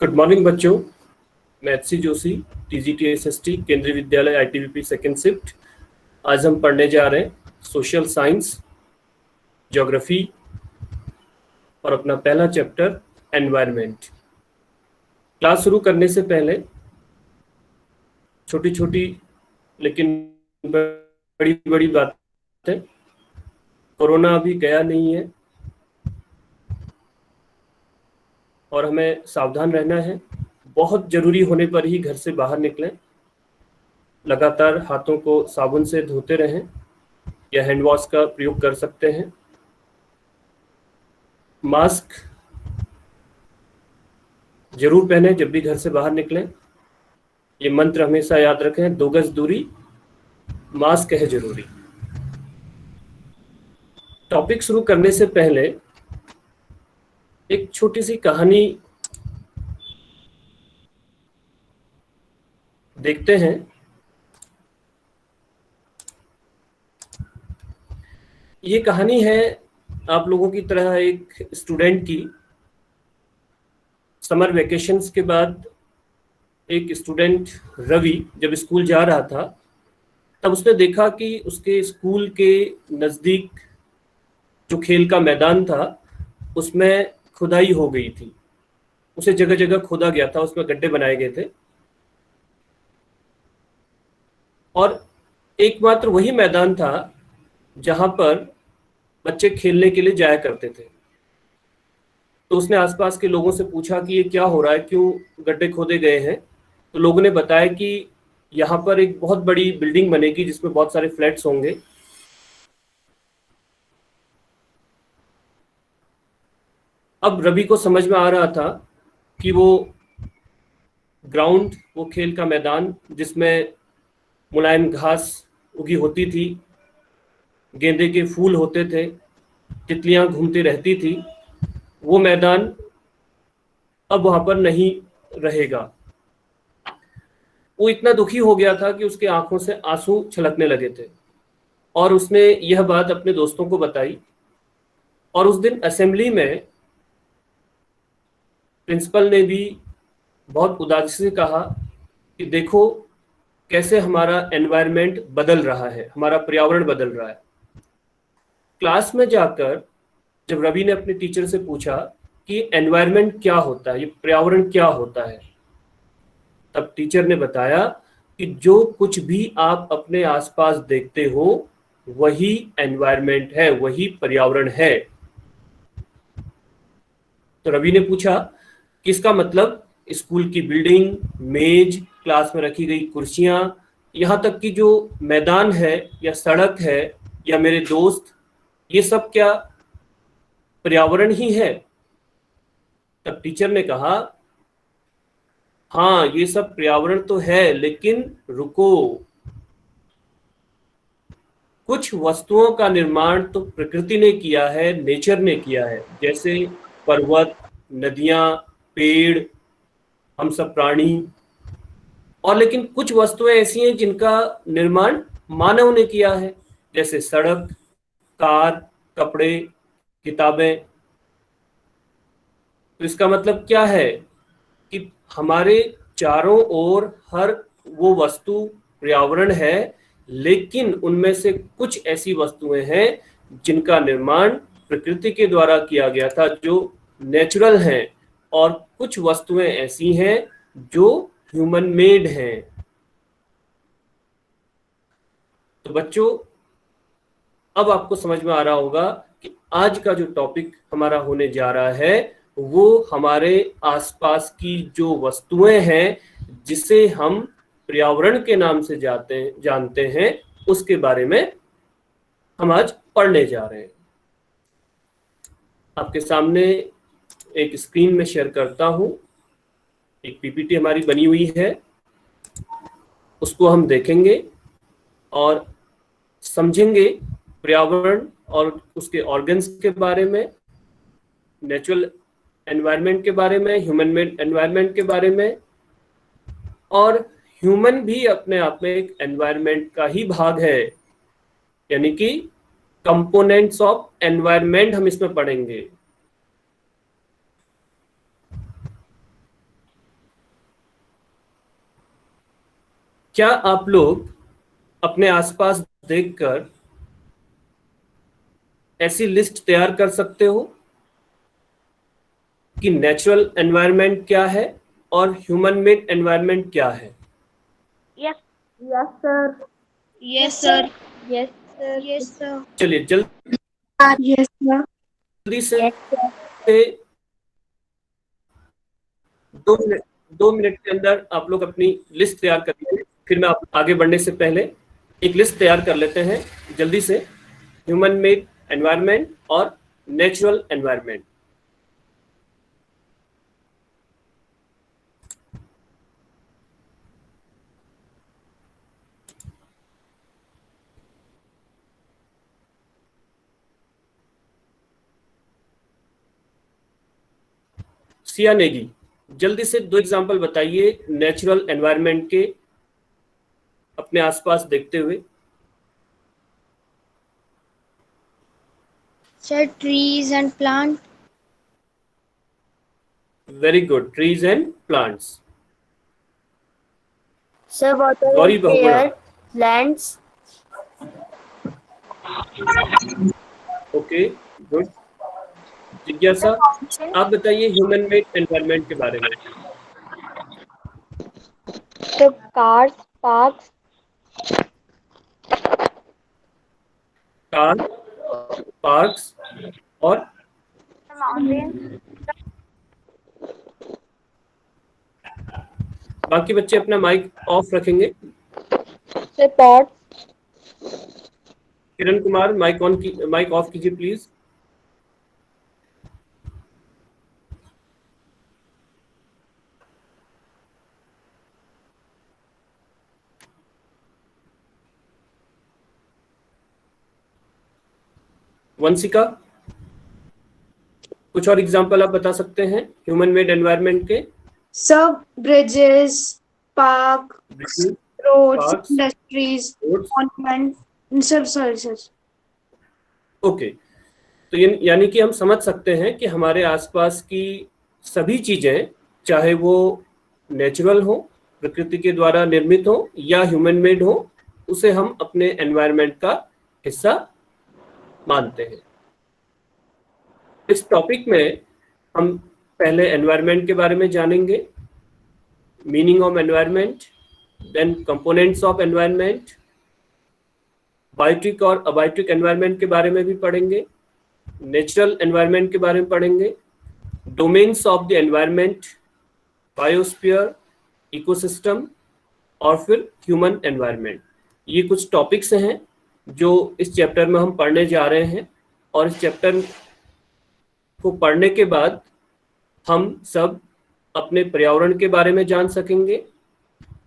Good morning बच्चों, मैं एच.सी. Joshi, TGT SST केंद्रीय विद्यालय आईटीबीपी सेकेंड शिफ्ट। आज हम पढ़ने जा रहे हैं सोशल साइंस, ज्योग्राफी और अपना पहला चैप्टर एनवायरनमेंट। क्लास शुरू करने से पहले छोटी छोटी लेकिन बड़ी बड़ी बातें। कोरोना अभी गया नहीं है और हमें सावधान रहना है। बहुत जरूरी होने पर ही घर से बाहर निकलें। लगातार हाथों को साबुन से धोते रहें या हैंड वॉश का प्रयोग कर सकते हैं। मास्क जरूर पहने जब भी घर से बाहर निकलें। ये मंत्र हमेशा याद रखें, 2 गज दूरी, मास्क है जरूरी। टॉपिक शुरू करने से पहले एक छोटी सी कहानी देखते हैं। ये कहानी है आप लोगों की तरह एक स्टूडेंट की। समर वेकेशंस के बाद एक स्टूडेंट रवि जब स्कूल जा रहा था तब उसने देखा कि उसके स्कूल के नज़दीक जो खेल का मैदान था उसमें खुदाई हो गई थी। उसे जगह जगह खोदा गया था, उसमें गड्ढे बनाए गए थे और एकमात्र वही मैदान था जहां पर बच्चे खेलने के लिए जाया करते थे। तो उसने आसपास के लोगों से पूछा कि ये क्या हो रहा है, क्यों गड्ढे खोदे गए हैं। तो लोगों ने बताया कि यहाँ पर एक बहुत बड़ी बिल्डिंग बनेगी जिसमें बहुत सारे फ्लैट्स होंगे। अब रवि को समझ में आ रहा था कि वो ग्राउंड, वो खेल का मैदान जिसमें मुलायम घास उगी होती थी, गेंदे के फूल होते थे, तितलियां घूमती रहती थी, वो मैदान अब वहां पर नहीं रहेगा। वो इतना दुखी हो गया था कि उसके आंखों से आंसू छलकने लगे थे और उसने यह बात अपने दोस्तों को बताई। और उस दिन असेंबली में प्रिंसिपल ने भी बहुत उदासी से कहा कि देखो कैसे हमारा एनवायरनमेंट बदल रहा है, हमारा पर्यावरण बदल रहा है। क्लास में जाकर जब रवि ने अपने टीचर से पूछा कि एनवायरनमेंट क्या होता है, ये पर्यावरण क्या होता है, तब टीचर ने बताया कि जो कुछ भी आप अपने आसपास देखते हो वही एनवायरनमेंट है, वही पर्यावरण है। तो रवि ने पूछा कि इसका मतलब स्कूल की बिल्डिंग, मेज, क्लास में रखी गई कुर्सियां, यहाँ तक कि जो मैदान है या सड़क है या मेरे दोस्त, ये सब क्या पर्यावरण ही है? तब टीचर ने कहा हाँ ये सब पर्यावरण तो है, लेकिन रुको, कुछ वस्तुओं का निर्माण तो प्रकृति ने किया है, नेचर ने किया है, जैसे पर्वत, नदियां, पेड़, हम सब प्राणी। और लेकिन कुछ वस्तुएं ऐसी हैं जिनका निर्माण मानव ने किया है, जैसे सड़क, कार, कपड़े, किताबें। तो इसका मतलब क्या है कि हमारे चारों ओर हर वो वस्तु पर्यावरण है, लेकिन उनमें से कुछ ऐसी वस्तुएं हैं जिनका निर्माण प्रकृति के द्वारा किया गया था, जो नेचुरल हैं, और कुछ वस्तुएं ऐसी हैं जो ह्यूमन मेड हैं। तो बच्चों, अब आपको समझ में आ रहा होगा कि आज का जो टॉपिक हमारा होने जा रहा है वो हमारे आसपास की जो वस्तुएं हैं जिसे हम पर्यावरण के नाम से जानते हैं, उसके बारे में हम आज पढ़ने जा रहे हैं। आपके सामने एक स्क्रीन में शेयर करता हूं, एक पीपीटी हमारी बनी हुई है, उसको हम देखेंगे और समझेंगे पर्यावरण और उसके ऑर्गन्स के बारे में, नेचुरल एनवायरनमेंट के बारे में, ह्यूमन मेड एनवायरनमेंट के बारे में। और ह्यूमन भी अपने आप में एक एनवायरनमेंट का ही भाग है, यानी कि कंपोनेंट्स ऑफ एनवायरनमेंट हम इसमें पढ़ेंगे। क्या आप लोग अपने आसपास देखकर ऐसी लिस्ट तैयार कर सकते हो कि नेचुरल एनवायरनमेंट क्या है और ह्यूमन मेड एनवायरनमेंट क्या है? Yes. Yes, sir. Yes, sir. Yes, sir. Yes, sir. चलिए जल्दी Yes, sir. से Yes, sir. 2 मिनट के अंदर आप लोग अपनी लिस्ट तैयार करिए। फिर मैं आप आगे बढ़ने से पहले एक लिस्ट तैयार कर लेते हैं जल्दी से, ह्यूमन मेड एनवायरनमेंट और नेचुरल एनवायरनमेंट। सिया नेगी, जल्दी से 2 एग्जांपल बताइए नेचुरल एनवायरनमेंट के अपने आसपास देखते हुए। Sir, trees and plant. Very good, trees and plants. Sir, water Gauri and Bahuguna, air, plants. Okay good. जिज्ञासा, आप बताइए ह्यूमन मेड एनवायरनमेंट के बारे में। The cars, parks. Car, parks और Mountains. बाकी बच्चे अपना माइक ऑफ रखेंगे। The pots. Kiran Kumar, mic off कीजिए प्लीज। वंशिका, कुछ और एग्जांपल आप बता सकते हैं ह्यूमन मेड एनवायरनमेंट के? Sir, bridges, park, Bridges, roads, parks, industries, roads, monuments, sir. Okay. तो यानी कि हम समझ सकते हैं कि हमारे आसपास की सभी चीजें, चाहे वो नेचुरल हो, प्रकृति के द्वारा निर्मित हो, या ह्यूमन मेड हो, उसे हम अपने एनवायरनमेंट का हिस्सा मानते हैं। इस टॉपिक में हम पहले एनवायरनमेंट के बारे में जानेंगे, meaning of environment, then components of environment, biotic और अबायोटिक एनवायरनमेंट के बारे में भी पढ़ेंगे, नेचुरल एनवायरनमेंट के बारे में पढ़ेंगे, domains of the environment, biosphere, ecosystem और फिर ह्यूमन एनवायरनमेंट। ये कुछ टॉपिक्स हैं जो इस चैप्टर में हम पढ़ने जा रहे हैं, और इस चैप्टर को पढ़ने के बाद हम सब अपने पर्यावरण के बारे में जान सकेंगे,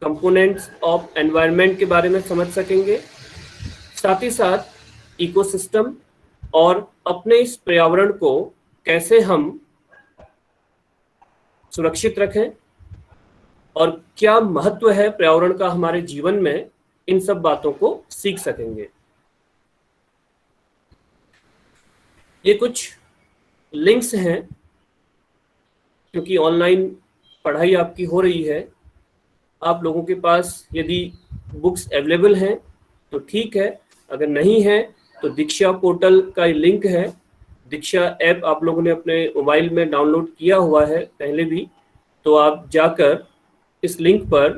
कंपोनेंट्स ऑफ एनवायरनमेंट के बारे में समझ सकेंगे, साथ ही साथ इकोसिस्टम और अपने इस पर्यावरण को कैसे हम सुरक्षित रखें और क्या महत्व है पर्यावरण का हमारे जीवन में, इन सब बातों को सीख सकेंगे। ये कुछ लिंक्स हैं, क्योंकि ऑनलाइन पढ़ाई आपकी हो रही है, आप लोगों के पास यदि बुक्स अवेलेबल हैं तो ठीक है, अगर नहीं है तो दीक्षा पोर्टल का लिंक है। दीक्षा ऐप आप लोगों ने अपने मोबाइल में डाउनलोड किया हुआ है पहले भी, तो आप जाकर इस लिंक पर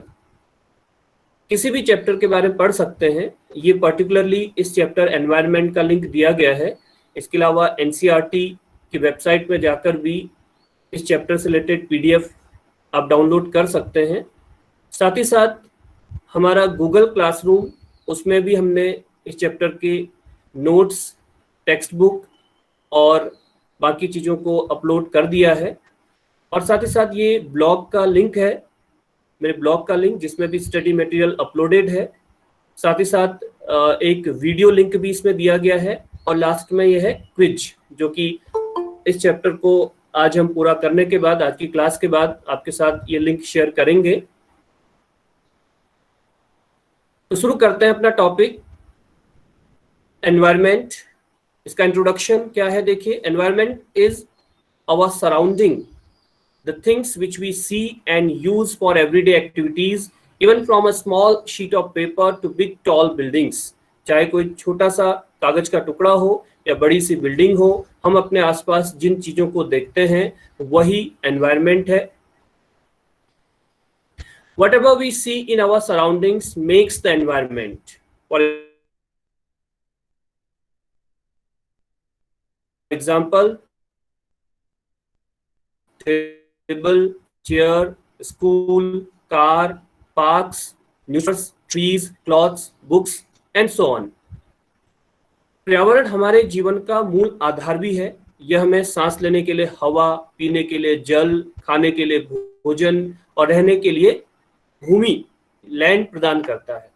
किसी भी चैप्टर के बारे में पढ़ सकते हैं। ये पर्टिकुलरली इस चैप्टर एनवायरनमेंट का लिंक दिया गया है। इसके अलावा एनसीईआरटी की वेबसाइट में जाकर भी इस चैप्टर से रिलेटेड पीडीएफ आप डाउनलोड कर सकते हैं। साथ ही साथ हमारा गूगल क्लासरूम, उसमें भी हमने इस चैप्टर के नोट्स, टेक्स्ट बुक और बाकी चीज़ों को अपलोड कर दिया है। और साथ ही साथ ये ब्लॉग का लिंक है, मेरे ब्लॉग का लिंक, जिसमें भी स्टडी मटेरियल अपलोडेड है। साथ ही साथ एक वीडियो लिंक भी इसमें दिया गया है, और लास्ट में ये है क्विज, जो कि इस चैप्टर को आज हम पूरा करने के बाद, आज की क्लास के बाद आपके साथ ये लिंक शेयर करेंगे। तो शुरू करते हैं अपना टॉपिक, एनवायरनमेंट। इसका इंट्रोडक्शन क्या है, देखिए, environment is our surrounding, the things which we see and use for everyday activities even from a small sheet of paper two big tall buildings, चाहे कोई छोटा सा कागज का टुकड़ा हो या बड़ी सी बिल्डिंग हो, हम अपने आसपास जिन चीजों को देखते हैं वही एनवायरनमेंट है। Whatever we see in our surroundings makes the environment. For example, table, chair, school, car, parks, newspapers, trees, clothes, books, and so on. पर्यावरण हमारे जीवन का मूल आधार भी है। यह हमें सांस लेने के लिए हवा, पीने के लिए जल, खाने के लिए भोजन और रहने के लिए भूमि, लैंड प्रदान करता है।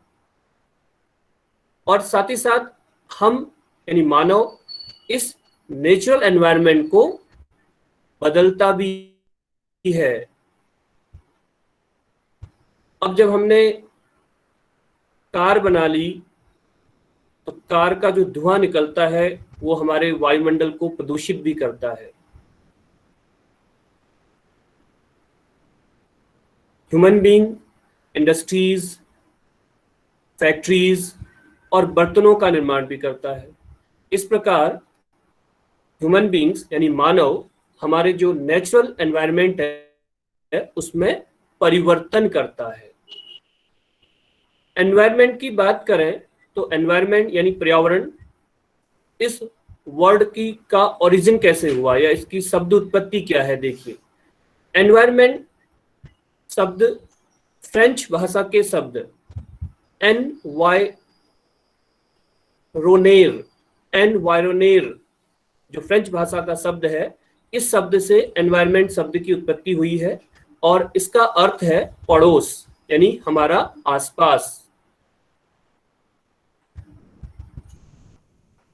और साथ ही साथ हम यानी मानव इस नेचुरल एनवायरनमेंट को बदलता भी है। अब जब हमने कार बना ली तो कार का जो धुआं निकलता है वो हमारे वायुमंडल को प्रदूषित भी करता है। ह्यूमन बीइंग इंडस्ट्रीज, फैक्ट्रीज और बर्तनों का निर्माण भी करता है। इस प्रकार ह्यूमन बीइंग्स यानी मानव हमारे जो नेचुरल एनवायरनमेंट है उसमें परिवर्तन करता है। एनवायरनमेंट की बात करें तो एनवायरनमेंट यानी पर्यावरण, इस वर्ड की का ओरिजिन कैसे हुआ या इसकी शब्द उत्पत्ति क्या है। देखिए, एनवायरनमेंट शब्द फ्रेंच भाषा के शब्द एनवायरोनेर जो फ्रेंच भाषा का शब्द है, इस शब्द से एनवायरनमेंट शब्द की उत्पत्ति हुई है और इसका अर्थ है पड़ोस यानी हमारा आसपास।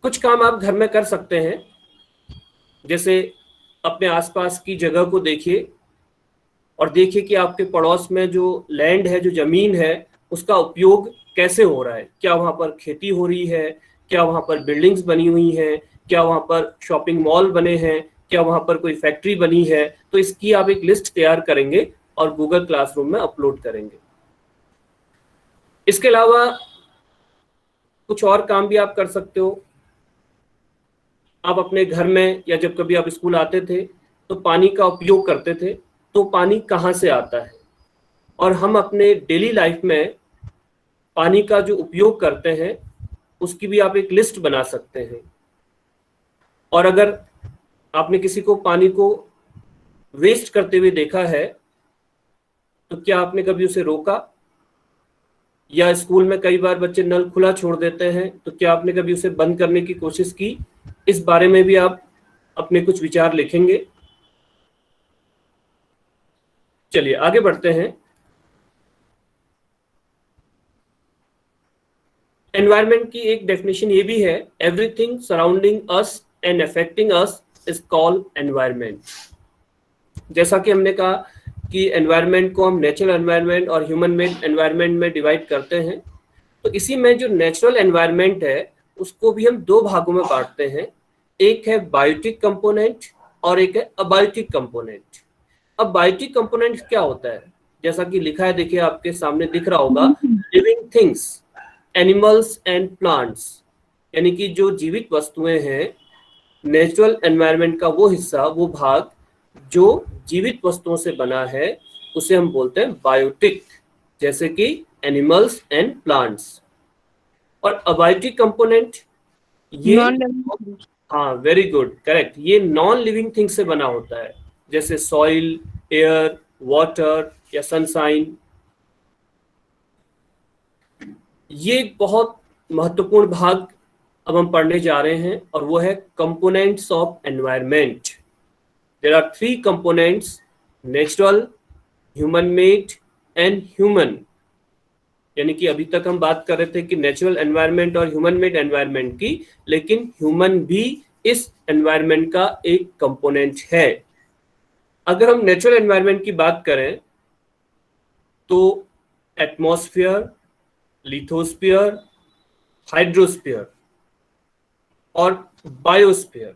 कुछ काम आप घर में कर सकते हैं, जैसे अपने आसपास की जगह को देखिए और देखिए कि आपके पड़ोस में जो लैंड है, जो जमीन है, उसका उपयोग कैसे हो रहा है। क्या वहाँ पर खेती हो रही है, क्या वहाँ पर बिल्डिंग्स बनी हुई हैं, क्या वहाँ पर शॉपिंग मॉल बने हैं, क्या वहाँ पर कोई फैक्ट्री बनी है। तो इसकी आप एक लिस्ट तैयार करेंगे और गूगल क्लासरूम में अपलोड करेंगे। इसके अलावा कुछ और काम भी आप कर सकते हो। आप अपने घर में या जब कभी आप स्कूल आते थे तो पानी का उपयोग करते थे, तो पानी कहाँ से आता है, और हम अपने डेली लाइफ में पानी का जो उपयोग करते हैं उसकी भी आप एक लिस्ट बना सकते हैं। और अगर आपने किसी को पानी को वेस्ट करते हुए देखा है तो क्या आपने कभी उसे रोका, या स्कूल में कई बार बच्चे नल खुला छोड़ देते हैं तो क्या आपने कभी उसे बंद करने की कोशिश की। इस बारे में भी आप अपने कुछ विचार लिखेंगे। चलिए आगे बढ़ते हैं। एनवायरनमेंट की एक डेफिनेशन ये भी है, everything surrounding us and affecting us is called environment. जैसा कि हमने कहा कि एनवायरनमेंट को हम नेचुरल एनवायरनमेंट और ह्यूमन मेड एनवायरनमेंट में डिवाइड करते हैं। तो इसी में जो नेचुरल एनवायरनमेंट है उसको भी हम दो भागों में बांटते हैं, एक है बायोटिक कंपोनेंट और एक है अबायोटिक कंपोनेंट। अब बायोटिक कंपोनेंट क्या होता है, जैसा कि लिखा है, देखिए आपके सामने दिख रहा होगा, living things, animals and plants, यानी कि जो जीवित वस्तुएं हैं, नेचुरल एनवायरनमेंट का वो हिस्सा, वो भाग जो जीवित वस्तुओं से बना है उसे हम बोलते हैं बायोटिक, जैसे कि एनिमल्स एंड प्लांट्स। और अबायोटिक कंपोनेंट ये हाँ वेरी गुड, करेक्ट, ये नॉन लिविंग थिंग से बना होता है, जैसे सॉइल, एयर, वाटर या सनशाइन। ये एक बहुत महत्वपूर्ण भाग अब हम पढ़ने जा रहे हैं और वो है components of environment. There are 3 components, natural, human made and human. यानी कि अभी तक हम बात कर रहे थे कि नेचुरल एनवायरनमेंट और ह्यूमन मेड एनवायरनमेंट की, लेकिन ह्यूमन भी इस एनवायरनमेंट का एक कंपोनेंट है। अगर हम नेचुरल एनवायरनमेंट की बात करें तो एटमॉस्फेयर, लिथोस्फीयर, हाइड्रोस्फीयर और बायोस्फीयर,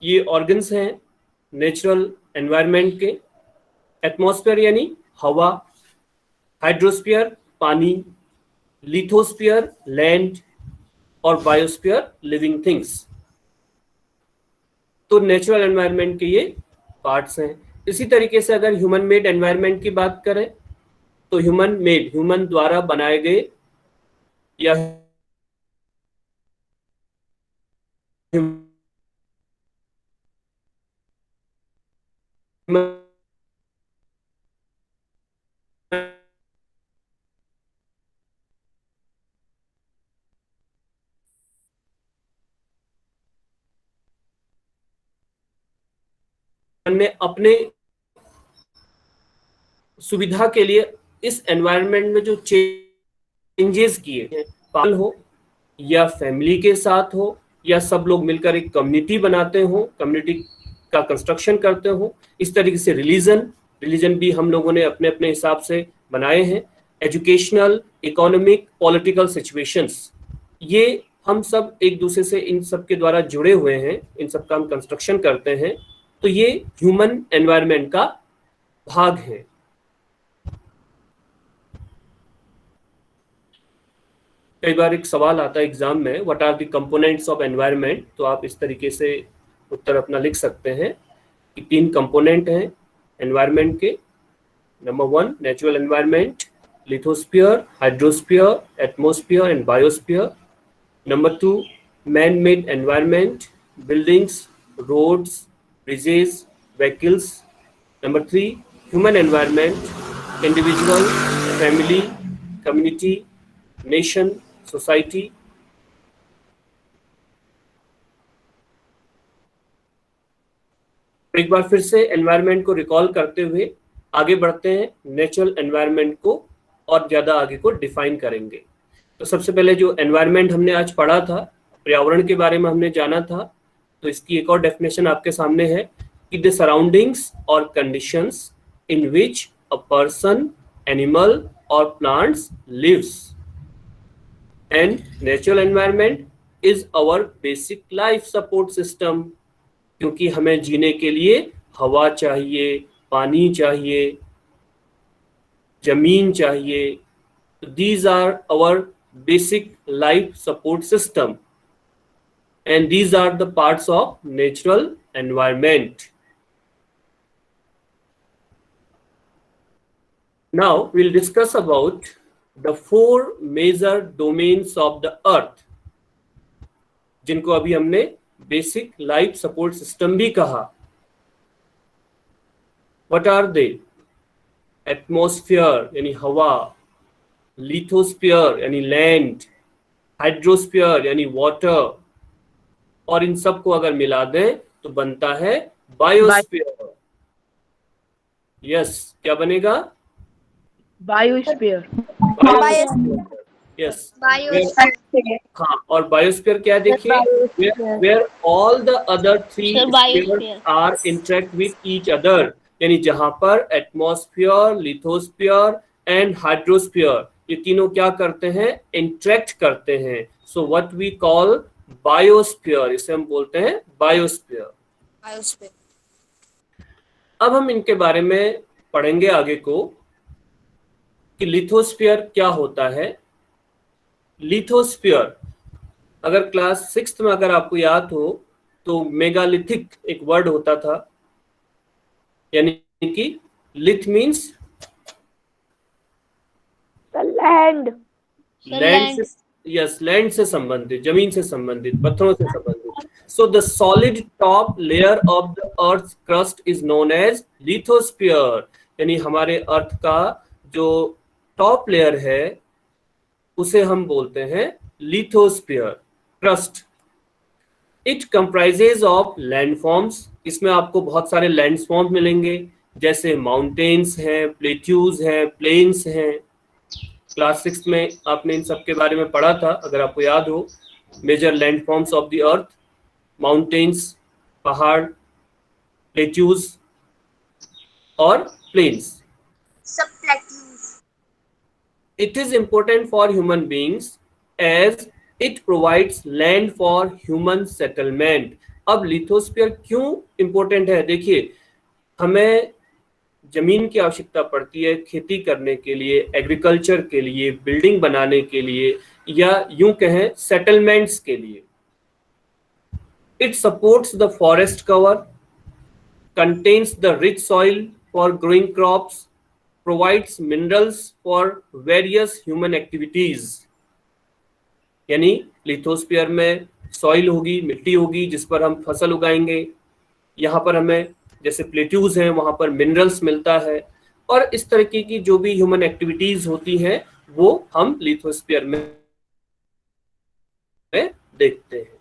ये ऑर्गन्स हैं नेचुरल एनवायरनमेंट के। एटमॉस्फेयर यानी हवा, हाइड्रोस्फीयर पानी, लिथोस्फीयर लैंड और बायोस्फीयर लिविंग थिंग्स। तो नेचुरल एनवायरनमेंट के ये पार्ट्स हैं। इसी तरीके से अगर ह्यूमन मेड एनवायरनमेंट की बात करें तो ह्यूमन मेड, ह्यूमन द्वारा बनाए गए या ने अपने सुविधा के लिए इस एनवायरनमेंट में जो चेंजेस किए हैं, पाल हो या फैमिली के साथ हो या सब लोग मिलकर एक कम्युनिटी बनाते हो, कम्युनिटी का कंस्ट्रक्शन करते हो, इस तरीके से रिलीजन भी हम लोगों ने अपने अपने हिसाब से बनाए हैं। एजुकेशनल, इकोनॉमिक, पॉलिटिकल सिचुएशंस, ये हम सब एक दूसरे से इन सब के द्वारा जुड़े हुए हैं, इन सब का हम कंस्ट्रक्शन करते हैं। तो ये ह्यूमन एनवायरनमेंट का भाग है। कई बार एक सवाल आता है एग्जाम में, what are the components of environment. तो आप इस तरीके से उत्तर अपना लिख सकते हैं कि 3 कंपोनेंट हैं एनवायरनमेंट के। Number 1 natural environment, lithosphere, hydrosphere, atmosphere and biosphere. Number 2 man made environment, buildings, roads, bridges, vehicles. Number 3 human environment, individual, family, community, nation, society. एक बार फिर से एनवायरनमेंट को रिकॉल करते हुए आगे बढ़ते हैं, नेचुरल एनवायरनमेंट को और ज्यादा आगे को डिफाइन करेंगे। तो सबसे पहले जो एनवायरनमेंट हमने आज पढ़ा था, पर्यावरण के बारे में हमने जाना था, तो इसकी एक और डेफिनेशन आपके सामने है कि द सराउंडिंग्स और conditions in which a person, animal और plants lives. And natural environment is our basic life support system, क्योंकि हमें जीने के लिए हवा चाहिए, पानी चाहिए, जमीन चाहिए। These are our basic life support system and these are the parts of natural environment. Now we'll discuss about the 4 major domains of the earth, जिनको अभी हमने बेसिक लाइफ सपोर्ट सिस्टम भी कहा। What are they? एटमॉस्फेयर यानी हवा, lithosphere यानी land, hydrosphere यानी water, और इन सब को अगर मिला दें तो बनता है बायोस्फीयर। यस, क्या बनेगा? बायोस्फीयर। Yes, biosphere. हाँ, और बायोस्फीयर क्या है देखिए, where all the other 3 Sir, biosphere. spheres are interact with each other, यानी जहां पर एटमॉस्फेयर, लिथोस्फीयर एंड हाइड्रोस्फीयर ये तीनों क्या करते हैं? इंटरेक्ट करते हैं। So what we call biosphere, इसे हम बोलते हैं बायोस्फीयर। अब हम इनके बारे में पढ़ेंगे आगे को कि लिथोस्फीयर क्या होता है। लिथोस्फीयर अगर क्लास 6th में अगर आपको याद हो तो मेगालिथिक एक वर्ड होता था, यानी कि लिथ मीन्स लैंड, लैंड से, यस, लैंड से संबंधित, जमीन से संबंधित, पत्थरों से संबंधित। So the solid top layer of the earth crust is known as lithosphere, यानी हमारे अर्थ का जो टॉप लेयर है उसे हम बोलते हैं lithosphere crust. It comprises of landforms, इसमें आपको बहुत सारे लैंडफॉर्म मिलेंगे, जैसे माउंटेन्स हैं, प्लेट्यूज हैं, प्लेन्स हैं। क्लास 6 में आपने इन सब के बारे में पढ़ा था, अगर आपको याद हो। Major landforms of the earth, mountains, पहाड़, प्लेट्यूज और plains. It is important for human beings as it provides land for human settlement. अब लिथोस्फीयर क्यों इंपॉर्टेंट है? देखिए, हमें जमीन की आवश्यकता पड़ती है खेती करने के लिए, एग्रीकल्चर के लिए, बिल्डिंग बनाने के लिए, या यूं कहें सेटलमेंट्स के लिए। It supports the forest cover, contains the rich soil for growing crops, provides minerals for various human activities. यानी लिथोस्फीयर में सॉइल होगी, मिट्टी होगी जिस पर हम फसल उगाएंगे, यहाँ पर हमें जैसे प्लेट्यूज हैं वहां पर मिनरल्स मिलता है, और इस तरीके की जो भी ह्यूमन एक्टिविटीज होती हैं वो हम लिथोस्फीयर में देखते हैं।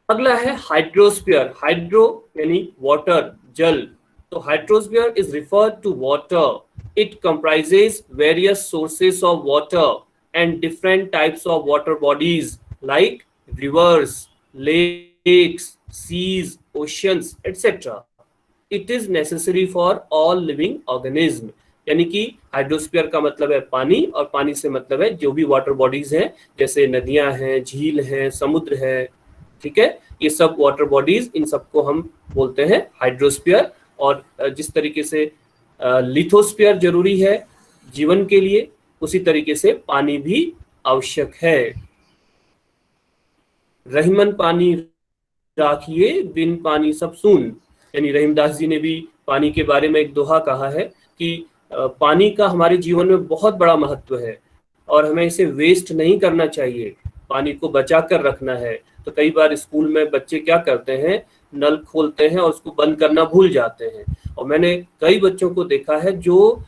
अगला है हाइड्रोस्फीयर। हाइड्रो यानी वाटर, जल। तो hydrosphere is referred to water. It comprises various sources of water and different types of water bodies like rivers, lakes, seas, oceans, etc. It is necessary for all living organism. यानी कि hydrosphere का मतलब है पानी, और पानी से मतलब है जो भी वाटर बॉडीज हैं, जैसे नदियां हैं, झील हैं, समुद्र है, ठीक है, ये सब वाटर बॉडीज, इन सबको हम बोलते हैं हाइड्रोस्फीयर। और जिस तरीके से लिथोस्फीयर जरूरी है जीवन के लिए, उसी तरीके से पानी भी आवश्यक है। रहीमन पानी राखिए, बिन पानी सब सून। यानी रहीमदास जी ने भी पानी के बारे में एक दोहा कहा है कि पानी का हमारे जीवन में बहुत बड़ा महत्व है और हमें इसे वेस्ट नहीं करना चाहिए, पानी को बचा कर रखना है। तो कई बार स्कूल में बच्चे क्या करते हैं, नल खोलते हैं और उसको बंद करना भूल जाते हैं, और मैंने कई बच्चों को देखा है जो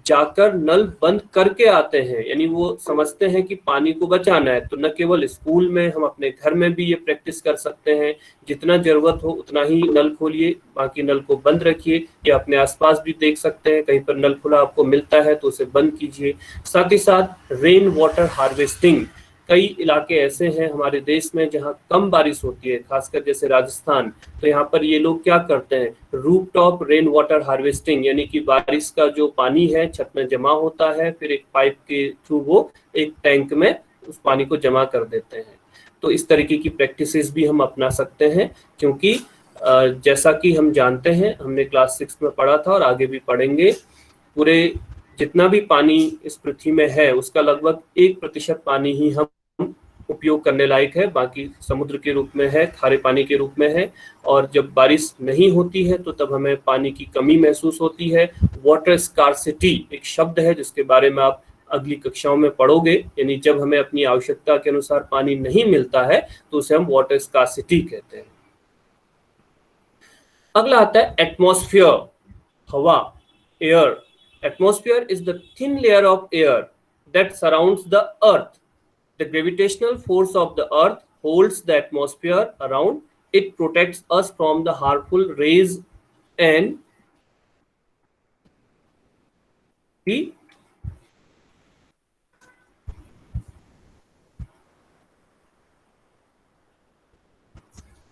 जाकर नल बंद करके आते हैं, यानी वो समझते हैं कि पानी को बचाना है। तो न केवल स्कूल में, हम अपने घर में भी ये प्रैक्टिस कर सकते हैं, जितना जरूरत हो उतना ही नल खोलिए, बाकी नल को बंद रखिए। या अपने आसपास भी देख सकते हैं, कहीं पर नल खुला आपको मिलता है तो उसे बंद कीजिए। साथ ही साथ रेन वाटर हार्वेस्टिंग। कई इलाके ऐसे हैं हमारे देश में जहाँ कम बारिश होती है, खासकर जैसे राजस्थान, तो यहाँ पर ये लोग क्या करते हैं, roof top rain water harvesting, यानी कि बारिश का जो पानी है छत में जमा होता है, फिर एक पाइप के थ्रू वो एक टैंक में उस पानी को जमा कर देते हैं। तो इस तरीके की प्रैक्टिसेस भी हम अपना सकते हैं, क्योंकि जैसा कि हम जानते हैं, हमने क्लास 6 में पढ़ा था और आगे भी पढ़ेंगे, पूरे जितना भी पानी इस पृथ्वी में है उसका लगभग 1% पानी ही हम उपयोग करने लायक है, बाकी समुद्र के रूप में है, खारे पानी के रूप में है। और जब बारिश नहीं होती है तो तब हमें पानी की कमी महसूस होती है। वाटर स्कार्सिटी एक शब्द है जिसके बारे में आप अगली कक्षाओं में पढ़ोगे, यानी जब हमें अपनी आवश्यकता के अनुसार पानी नहीं मिलता है तो उसे हम वाटर स्कार्सिटी कहते हैं। अगला आता है एटमॉस्फेयर, हवा, air. Atmosphere is the thin layer of air that surrounds the earth. The gravitational force of the earth holds the atmosphere around. It protects us from the harmful rays and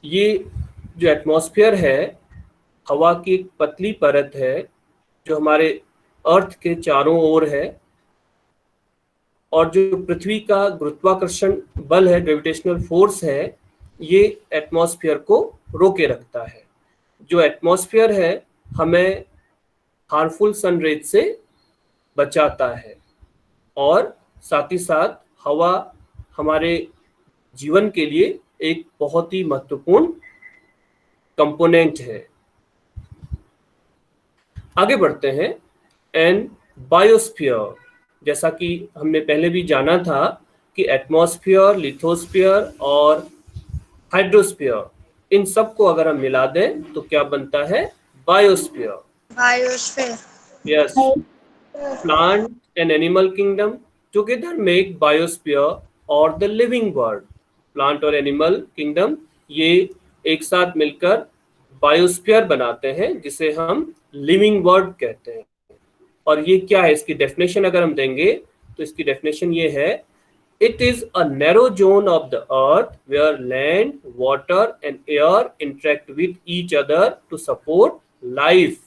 ये जो atmosphere है, हवा की एक पतली परत है जो हमारे अर्थ के चारों ओर है, और जो पृथ्वी का गुरुत्वाकर्षण बल है, ग्रेविटेशनल फोर्स है, ये एटमॉस्फेयर को रोके रखता है। जो एटमॉस्फेयर है हमें हार्मफुल सनरेज से बचाता है, और साथ ही साथ हवा हमारे जीवन के लिए एक बहुत ही महत्वपूर्ण कंपोनेंट है। आगे बढ़ते हैं। एंड बायोस्फीयर, जैसा कि हमने पहले भी जाना था कि एटमॉस्फेयर, लिथोस्फीयर और हाइड्रोस्फीयर, इन सब को अगर हम मिला दें तो क्या बनता है, biosphere. Biosphere. Yes, plant and animal kingdom together make biosphere और द लिविंग वर्ल्ड। प्लांट और एनिमल किंगडम ये एक साथ मिलकर बायोस्फीयर बनाते हैं, जिसे हम लिविंग वर्ल्ड कहते हैं। और ये क्या है, इसकी डेफिनेशन अगर हम देंगे तो इसकी डेफिनेशन ये है, it is a narrow zone of the earth where land, water and air interact with each other to support life.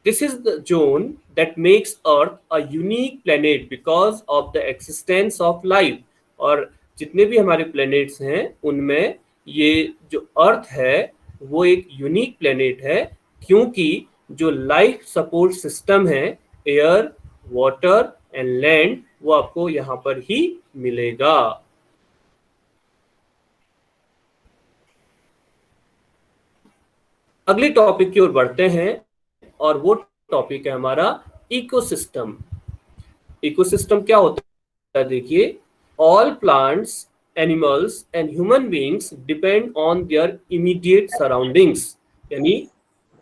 This is the zone that makes Earth a unique planet because of the existence of life. और जितने भी हमारे planets हैं उनमें ये जो अर्थ है वो एक यूनिक प्लैनेट है, क्योंकि जो लाइफ सपोर्ट सिस्टम है, एयर, वाटर एंड लैंड, वो आपको यहाँ पर ही मिलेगा। अगले टॉपिक की ओर बढ़ते हैं और वो टॉपिक है हमारा इकोसिस्टम। इकोसिस्टम क्या होता है? देखिए, all plants, animals and human beings depend on their immediate surroundings. यानी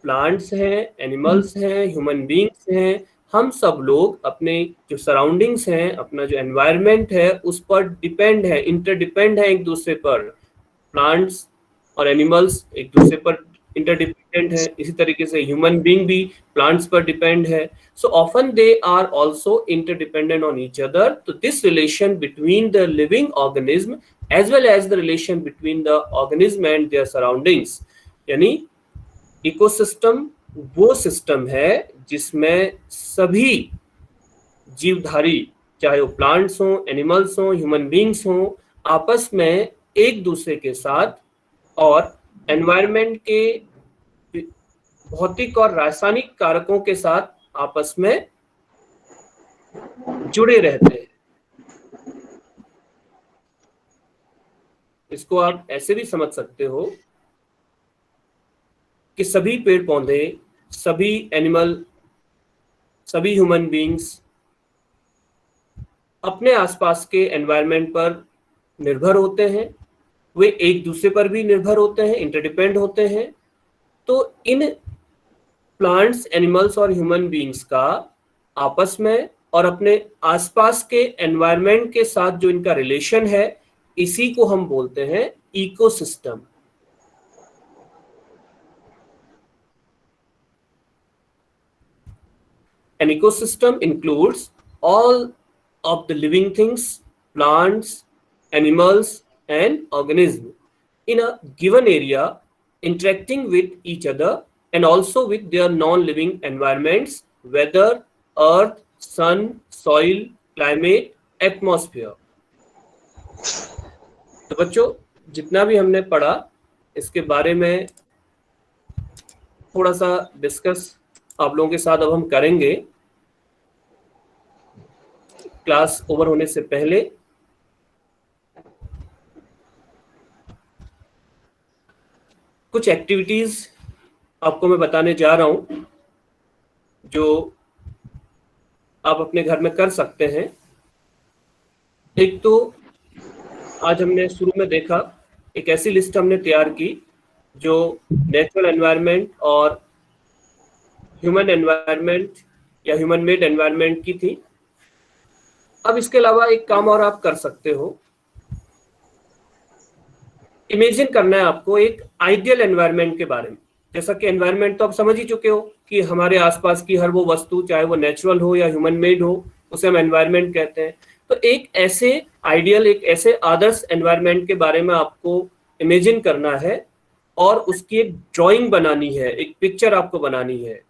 प्लांट्स हैं, एनिमल्स हैं, ह्यूमन बीइंग्स हैं, हम सब लोग अपने जो सराउंडिंग्स हैं, अपना जो एनवायरनमेंट है, उस पर डिपेंड है, इंटरडिपेंड है एक दूसरे पर। प्लांट्स और एनिमल्स एक दूसरे पर इंटरडिपेंडेंट है, इसी तरीके से ह्यूमन बीइंग भी प्लांट्स पर डिपेंड है। So often they are also interdependent on each other. So this relation between the living organism as well as the relation between the organism and their surroundings, यानी ecosystem वो system है जिसमें सभी जीवधारी, चाहे वो plants हों, animals हों, human beings हों, आपस में एक दूसरे के साथ और एनवायरनमेंट के भौतिक और रासायनिक कारकों के साथ आपस में जुड़े रहते हैं। इसको आप ऐसे भी समझ सकते हो कि सभी पेड़ पौधे, सभी एनिमल, सभी ह्यूमन बीइंग्स अपने आसपास के एनवायरनमेंट पर निर्भर होते हैं, वे एक दूसरे पर भी निर्भर होते हैं, इंटरडिपेंड होते हैं। तो इन प्लांट्स, एनिमल्स और ह्यूमन बीइंग्स का आपस में और अपने आसपास के एनवायरनमेंट के साथ जो इनका रिलेशन है, इसी को हम बोलते हैं ecosystem. An ecosystem includes all of the living things, plants, animals and organisms in a given area, interacting with each other and also with their non-living environments, weather, earth, sun, soil, climate, atmosphere. तो बच्चों, जितना भी हमने पढ़ा इसके बारे में थोड़ा सा डिस्कस आप लोगों के साथ अब हम करेंगे क्लास ओवर होने से पहले। कुछ एक्टिविटीज आपको मैं बताने जा रहा हूं जो आप अपने घर में कर सकते हैं। एक तो आज हमने शुरू में देखा, एक ऐसी लिस्ट हमने तैयार की जो नेचुरल एनवायरनमेंट और ह्यूमन एनवायरनमेंट या ह्यूमन मेड एनवायरनमेंट की थी। अब इसके अलावा एक काम और आप कर सकते हो, इमेजिन करना है आपको एक आइडियल एनवायरनमेंट के बारे में। जैसा कि एनवायरनमेंट तो आप समझ ही चुके हो कि हमारे आसपास की हर वो वस्तु, चाहे वो नेचुरल हो या ह्यूमन मेड हो, उसे हम एनवायरनमेंट कहते हैं। तो एक ऐसे आइडियल, एक ऐसे आदर्श एनवायरनमेंट के बारे में आपको इमेजिन करना है और उसकी एक ड्राइंग बनानी है, एक पिक्चर आपको बनानी है।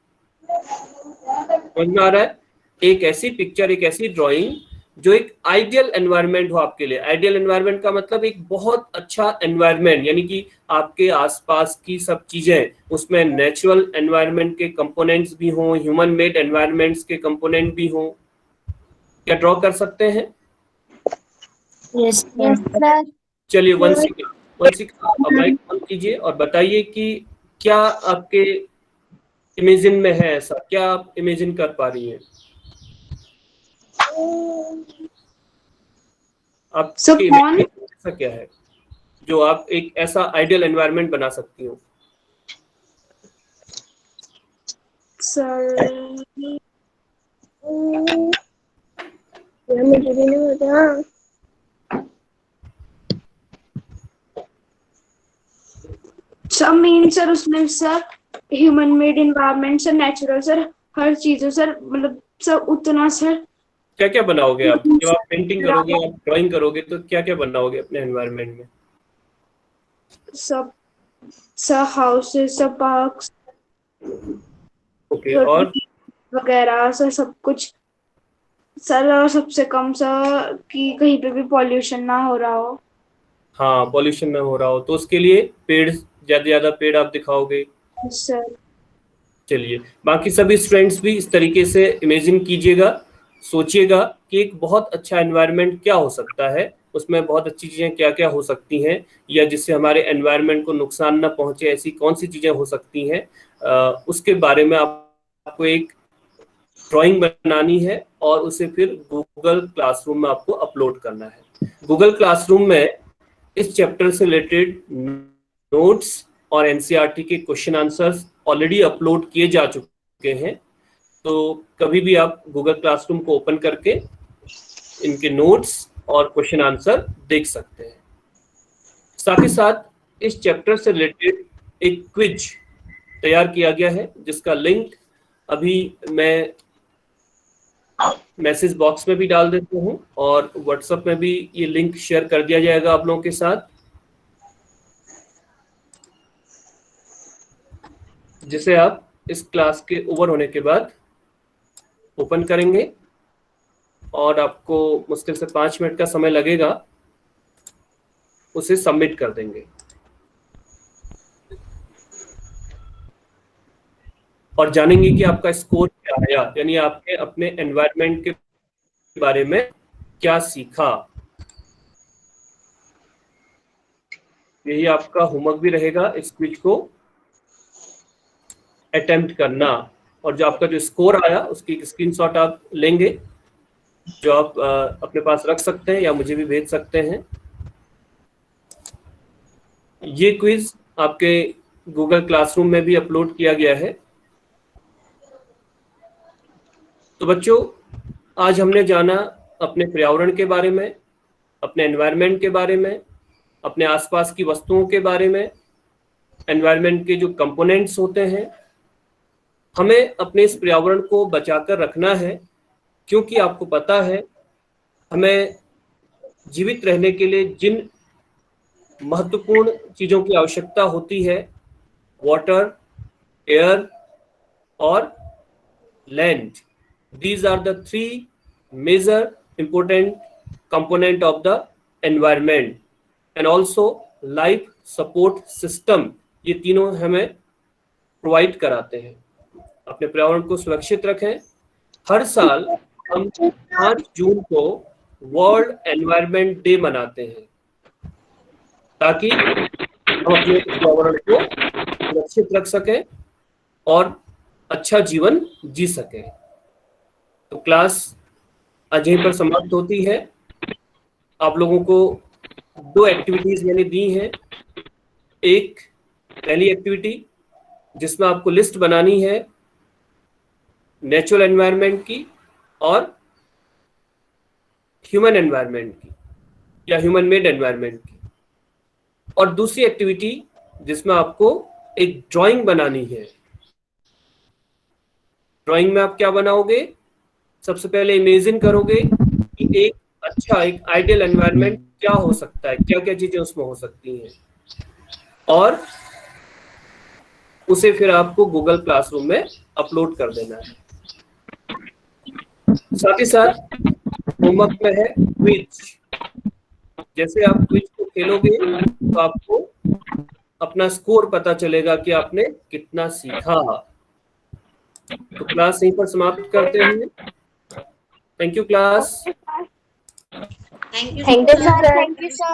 समझ में आ रहा है? एक ऐसी पिक्चर, एक ऐसी ड्राइंग जो एक आइडियल एनवायरनमेंट हो आपके लिए। आइडियल एनवायरनमेंट का मतलब एक बहुत अच्छा एनवायरनमेंट, यानी कि आपके आसपास की सब चीजें, उसमें नेचुरल एनवायरनमेंट के कंपोनेंट्स भी हों, ह्यूमन मेड एनवायरनमेंट्स के कंपोनेंट भी हों। क्या ड्रॉ कर सकते हैं? Yes, sir. चलिए वन सेकंड माइक ऑन कीजिए और बताइए कि क्या आपके इमेजिन में है ऐसा, क्या आप इमेजिन कर पा रही हैं? आप ऐसा क्या है जो आप एक ऐसा आइडियल एनवायरनमेंट बना सकती हो? मुझे भी नहीं पता। सब मीन सर उसमें sir human made environment sir, natural sir, हर चीज सर, मतलब सब उतना सर। क्या क्या बनाओगे आप जब आप पेंटिंग करोगे, आप ड्राइंग करोगे, तो क्या क्या बनाओगे अपने एनवायरनमेंट में? सब हाउसेस, सब पार्क्स, ओके, और वगैरह सर, सब कुछ। सर सबसे कम सर कि कहीं पे भी पॉल्यूशन ना हो रहा हो। हाँ, पॉल्यूशन ना हो रहा हो, तो उसके लिए पेड़, ज्यादा ज्यादा पेड़ आप दिखाओगे। सर चलिए, बाकी सभी स्टूडेंट्स भी इस तरीके से इमेजिन कीजिएगा, सोचिएगा कि एक बहुत अच्छा एनवायरनमेंट क्या हो सकता है, उसमें बहुत अच्छी चीजें क्या क्या हो सकती हैं, या जिससे हमारे एनवायरनमेंट को नुकसान ना पहुंचे ऐसी कौन सी चीजें हो सकती हैं, उसके बारे में आपको एक ड्राइंग बनानी है और उसे फिर गूगल क्लासरूम में आपको अपलोड करना है। गूगल क्लासरूम में इस चैप्टर से रिलेटेड नोट्स और एनसीईआरटी के क्वेश्चन आंसर्स ऑलरेडी अपलोड किए जा चुके हैं, तो कभी भी आप गूगल क्लासरूम को ओपन करके इनके नोट्स और क्वेश्चन आंसर देख सकते हैं। साथ ही साथ इस चैप्टर से रिलेटेड एक क्विज तैयार किया गया है, जिसका लिंक अभी मैं मैसेज बॉक्स में भी डाल देता हूं और व्हाट्सएप में भी ये लिंक शेयर कर दिया जाएगा आप लोगों के साथ, जिसे आप इस क्लास के ओवर होने के बाद ओपन करेंगे और आपको मुश्किल से 5 मिनट का समय लगेगा, उसे सबमिट कर देंगे और जानेंगे कि आपका स्कोर क्या आया, यानी आपने अपने एनवायरनमेंट के बारे में क्या सीखा। यही आपका होमवर्क भी रहेगा, इस क्विज को अटेम्प्ट करना, और जो आपका जो स्कोर आया उसकी एक स्क्रीनशॉट आप लेंगे, जो आप अपने पास रख सकते हैं या मुझे भी भेज सकते हैं। ये क्विज आपके गूगल क्लासरूम में भी अपलोड किया गया है। तो बच्चों, आज हमने जाना अपने पर्यावरण के बारे में, अपने एनवायरनमेंट के बारे में, अपने आसपास की वस्तुओं के बारे में, एनवायरनमेंट के जो कंपोनेंट्स होते हैं। हमें अपने इस पर्यावरण को बचाकर रखना है, क्योंकि आपको पता है हमें जीवित रहने के लिए जिन महत्वपूर्ण चीज़ों की आवश्यकता होती है, वाटर, एयर और land, these are the 3 major important component of the environment, and also life support system, ये तीनों हमें प्रोवाइड कराते हैं। अपने पर्यावरण को सुरक्षित रखें। हर साल हम 5 जून को वर्ल्ड एनवायरनमेंट डे मनाते हैं, ताकि हम अपने पर्यावरण को सुरक्षित रख सकें और अच्छा जीवन जी सकें। तो क्लास आज यहीं पर समाप्त होती है। आप लोगों को 2 एक्टिविटीज मैंने दी हैं। एक पहली एक्टिविटी जिसमें आपको लिस्ट बनानी है नेचुरल एनवायरनमेंट की और ह्यूमन एनवायरनमेंट की या ह्यूमन मेड एनवायरनमेंट की, और दूसरी एक्टिविटी जिसमें आपको एक ड्राइंग बनानी है। ड्राइंग में आप क्या बनाओगे? सबसे पहले इमेजिन करोगे कि एक अच्छा, एक आइडियल एनवायरनमेंट क्या हो सकता है, क्या क्या चीजें उसमें हो सकती हैं, और उसे फिर आपको गूगल क्लासरूम में अपलोड कर देना है। साथ ही साथ होमवर्क में है क्विज। जैसे आप क्विज को खेलोगे तो आपको अपना स्कोर पता चलेगा कि आपने कितना सीखा। तो क्लास यहीं पर समाप्त करते हैं। Thank you class. Thank you, sir. Thank you, sir.